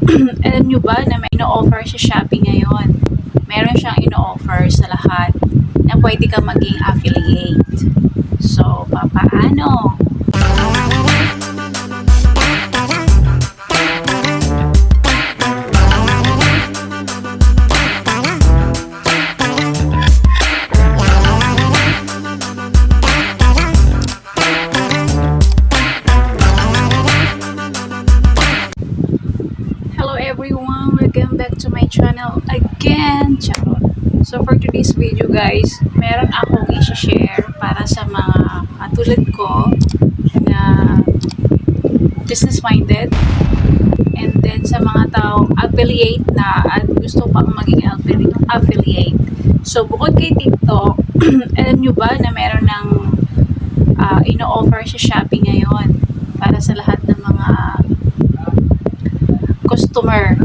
Alam nyo ba na may ino-offer sa Shopee ngayon? Meron siyang ino-offer sa lahat na pwede kang maging affiliate. So, papaano? Hello everyone, welcome back to my channel again. Charot. So for today's video guys, meron akong i-share para sa mga katulad ko na business minded, and then sa mga taong affiliate na at gusto pang maging affiliate. So bukod kay TikTok, alam nyo ba na meron ng ino-offer sa Shopee ngayon para sa lahat ng mga customer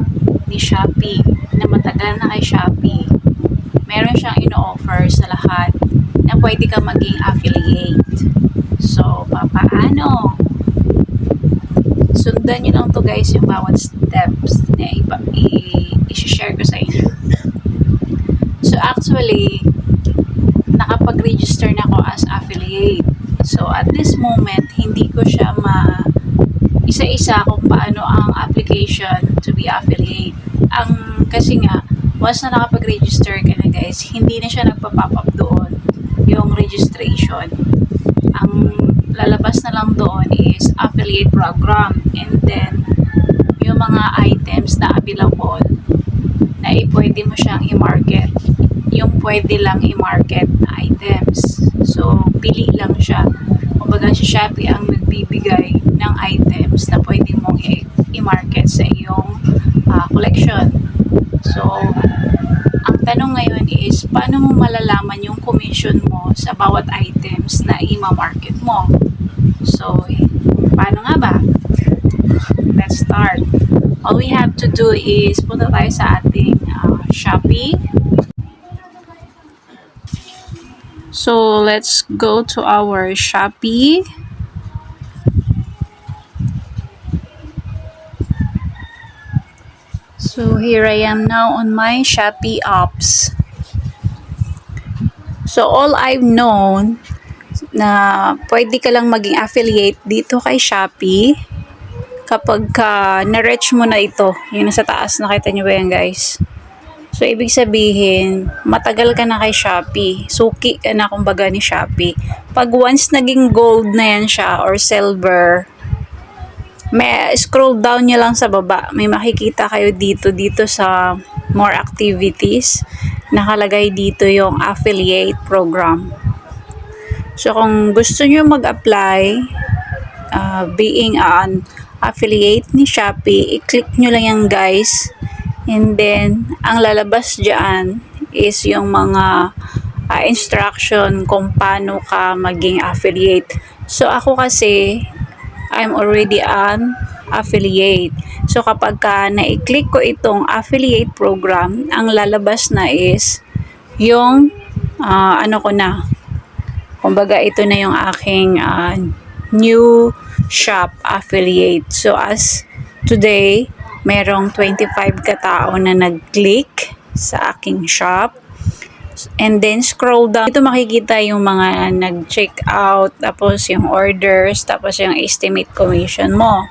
ni Shopee na matagal na kay Shopee. Meron siyang ino-offer sa lahat na pwede kang maging affiliate. So, papaano? Sundan nyo lang to guys, yung bawat steps na i-share ko sa inyo. So, actually, nakapag-register na ako as affiliate. So, at this moment, hindi ko siya isa-isa kung paano ang application to be affiliate. Kasi nga, once na nakapag-register ka na guys, hindi na siya nagpa-pop up doon yung registration. Ang lalabas na lang doon is affiliate program, and then yung mga items na available na pwede mo siyang i-market, yung pwede lang i-market na items. So, pili lang siya. Kumbaga si Shopee ang nagbibigay ng items na pwede mong i-market sa iyong collection. So, ang tanong ngayon is, paano mo malalaman yung commission mo sa bawat items na i-market mo? So, paano nga ba? Let's start. All we have to do is punta tayo sa ating Shopee. So, let's go to our Shopee. So, here I am now on my Shopee apps. So, all I've known na pwede ka lang maging affiliate dito kay Shopee kapag na-reach mo na ito. Yung nasa taas, nakita nyo ba yan guys? So, ibig sabihin, matagal ka na kay Shopee. Suki ka na kumbaga ni Shopee. Pag once naging gold na yan siya or silver, may scroll down nyo lang sa baba. May makikita kayo dito sa more activities. Nakalagay dito yung affiliate program. So, kung gusto nyo mag-apply, being an affiliate ni Shopee, i-click nyo lang yan guys. And then, ang lalabas dyan is yung mga instruction kung paano ka maging affiliate. So, ako kasi, I'm already an affiliate. So, kapag na-click ko itong affiliate program, ang lalabas na is yung, kumbaga, ito na yung aking new shop affiliate. So, as today, merong 25 katao na nag-click sa aking shop. And then, scroll down. Dito makikita yung mga nag-check out, tapos yung orders, tapos yung estimate commission mo.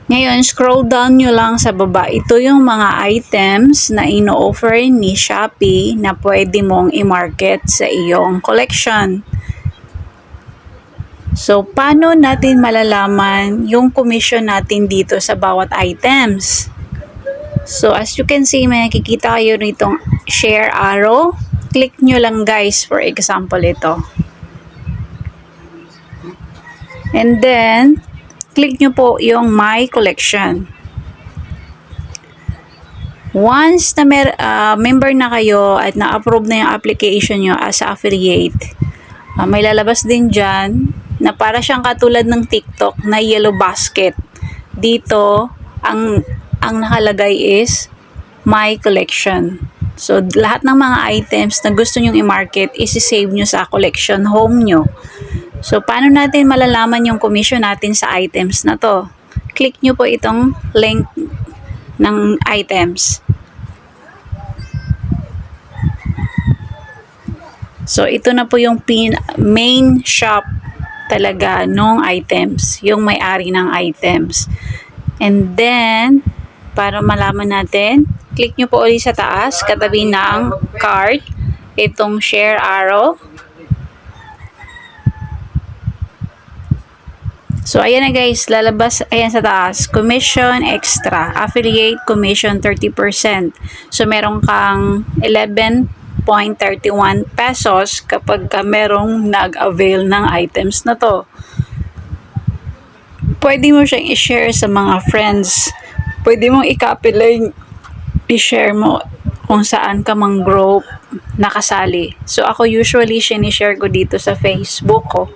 Ngayon, scroll down nyo lang sa baba. Ito yung mga items na ino-offer ni Shopee na pwede mong i-market sa iyong collection. So, paano natin malalaman yung commission natin dito sa bawat items? So, as you can see, may nakikita kayo nitong share arrow. Click nyo lang guys, for example ito. And then, click nyo po yung my collection. Once na member na kayo at na-approve na yung application nyo as affiliate, may lalabas din dyan na para siyang katulad ng TikTok na yellow basket. Dito, ang nakalagay is my collection. So, lahat ng mga items na gusto nyong i-market, isi-save nyo sa collection home nyo. So, paano natin malalaman yung commission natin sa items na to? click nyo po itong link ng items. So, ito na po yung main shop talaga nung items, yung may-ari ng items. And then, para malaman natin, click nyo po ulit sa taas, katabi ng card, itong share arrow. So, ayan na guys, lalabas, ayan sa taas, commission extra, affiliate commission 30%. So, meron kang 11.31 pesos kapag ka merong nag-avail ng items na to. Pwede mo siyang i-share sa mga friends. Pwede mong i-copy link, i-share mo kung saan ka mang group nakasali. So, ako usually sinishare ko dito sa Facebook ko.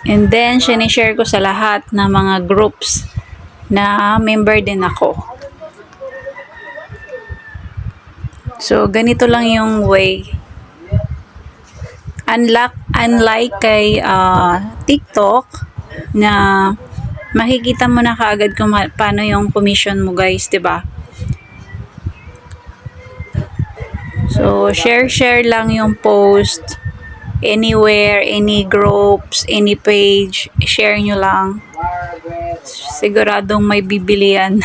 And then, sinishare ko sa lahat ng mga groups na member din ako. So, ganito lang yung way. Unlike kay TikTok, na makikita mo na kaagad kung paano yung commission mo guys, 'di ba? So, share lang yung post. Anywhere, any groups, any page, share nyo lang. Siguradong may bibili yan.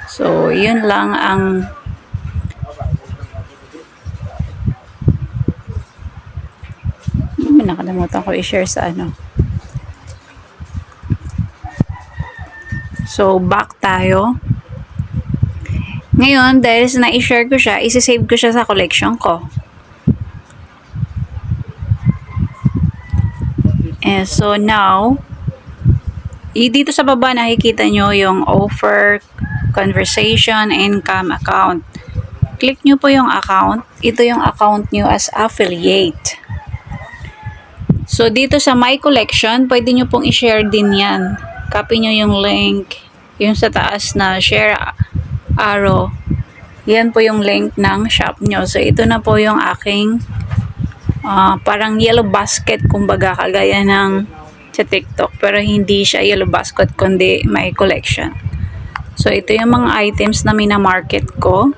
So, yun lang ang nakalimutan ko i-share sa ano. So, back tayo. Ngayon, dahil na i-share ko siya, isi-save ko siya sa collection ko. And so now, dito sa baba nakikita nyo yung offer, conversation, income account. Click nyo po yung account. Ito yung account nyo as affiliate. So dito sa my collection, pwede nyo pong i-share din yan. Copy nyo yung link, yung sa taas na share arrow. Yan po yung link ng shop nyo. So ito na po yung aking parang yellow basket, kumbaga kagaya ng sa TikTok, pero hindi siya yellow basket kundi my collection. So ito yung mga items na minamarket ko.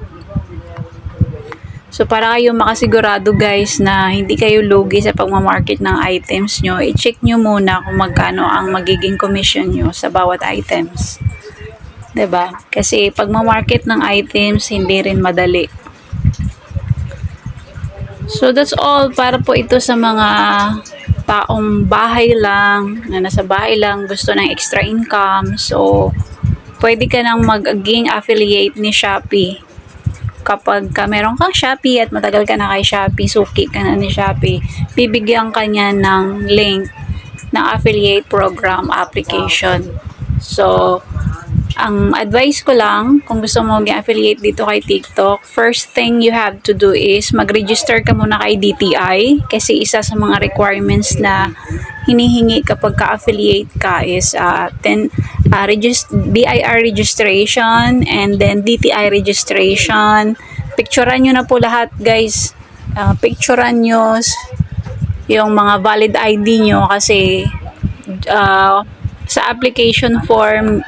So para kayo makasigurado guys na hindi kayo lugi sa pagmamarket ng items nyo, i-check nyo muna kung magkano ang magiging commission nyo sa bawat items, 'di ba? Kasi pagmamarket ng items hindi rin madali. So that's all, para po ito sa mga taong bahay lang, na nasa bahay lang, gusto ng extra income. So pwede ka nang maging affiliate ni Shopee. Kapag meron kang Shopee at matagal ka na kay Shopee, suki ka na ni Shopee, bibigyan ka niya ng link ng affiliate program application. So ang advice ko lang, kung gusto mo maging affiliate dito kay TikTok, first thing you have to do is mag-register ka muna kay DTI, kasi isa sa mga requirements na hinihingi kapag ka-affiliate ka is BIR registration and then DTI registration. Picturean nyo na po lahat guys. Picturean nyo yung mga valid ID nyo, kasi sa application form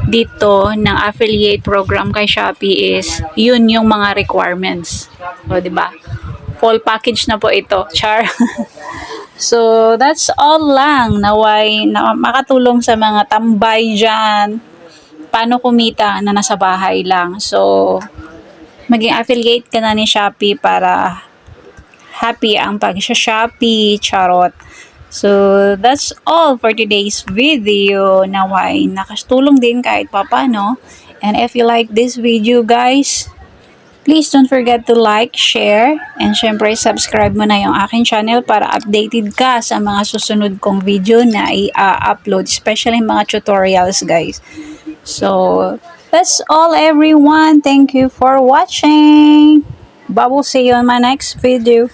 dito ng affiliate program kay Shopee is yun yung mga requirements. O, diba? Full package na po ito. Char. So, that's all lang. Naway na makatulong sa mga tambay dyan. Paano kumita na nasa bahay lang. So, maging affiliate ka na ni Shopee para happy ang pag-Shopee. Charot. So, that's all for today's video. Naway nakatulong din kahit papano. And if you like this video guys, please don't forget to like, share, and syempre subscribe mo na yung aking channel para updated ka sa mga susunod kong video na i-upload, especially mga tutorials guys. So, that's all everyone. Thank you for watching. Bye, we'll see you on my next video.